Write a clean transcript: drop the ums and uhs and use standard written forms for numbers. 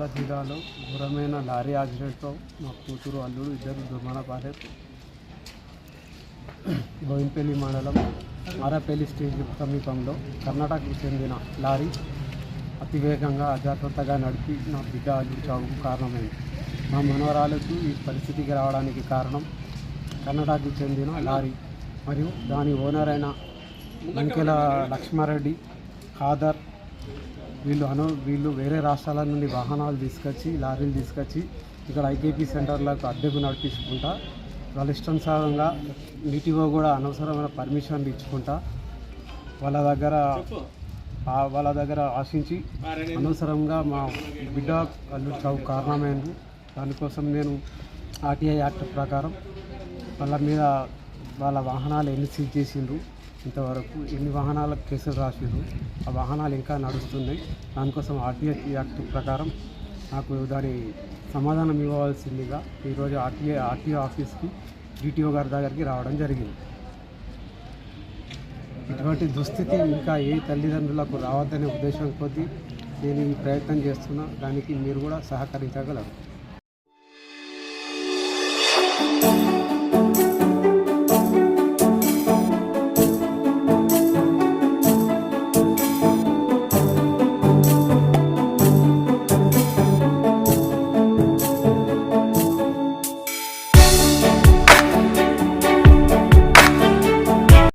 సిరిసిల్ల జిల్లాలో ఘోరమైన లారీ యాక్సిడెంట్తో మా కూతురు అల్లుడు ఇద్దరు దుర్మరణపాలే. బోయినపల్లి మండలం మారపల్లి స్టేజ్ సమీపంలో కర్ణాటకకు చెందిన లారీ అతివేగంగా అజాగ్రత్తగా నడిపి నా బిడ్డ అల్లుడు చావుకు కారణమైంది. మా మనవరాలకు ఈ పరిస్థితికి రావడానికి కారణం కర్ణాటకకు చెందిన లారీ మరియు దాని ఓనర్ అయిన వెంకెల లక్ష్మారెడ్డి, ఖాదర్. వీళ్ళు వేరే రాష్ట్రాల నుండి వాహనాలు తీసుకొచ్చి లారీలు తీసుకొచ్చి ఇక్కడ ఐకేపీ సెంటర్లకు అద్దెకు నడిపించుకుంటా వాళ్ళ ఇష్టానుసారంగా నీటిగా కూడా అనవసరమైన పర్మిషన్లు ఇచ్చుకుంటా వాళ్ళ దగ్గర ఆశించి అనవసరంగా మా బిడ్డ అల్లుడు చావు కారణమైంది. దానికోసం నేను ఆర్టీఐ యాక్ట్ ప్రకారం వాళ్ళ వాహనాలు ఎన్ని సీజ్ చేసిండ్రు, ఇంతవరకు ఎన్ని వాహనాలకు కేసులు రాసిండ్రు, ఆ వాహనాలు ఇంకా నడుస్తున్నాయి. దానికోసం ఆర్టీఐ యాక్ట్ ప్రకారం నాకు దాని సమాధానం ఇవ్వవలసిందిగా ఈరోజు ఆర్టీఓ ఆఫీస్కి డిటిఓ గారి దగ్గరికి రావడం జరిగింది. ఇటువంటి దుస్థితి ఇంకా ఏ తల్లిదండ్రులకు రావద్దనే ఉద్దేశం కొద్దీ నేను ఈ ప్రయత్నం చేస్తున్నా. దానికి మీరు కూడా సహకరించగలరు.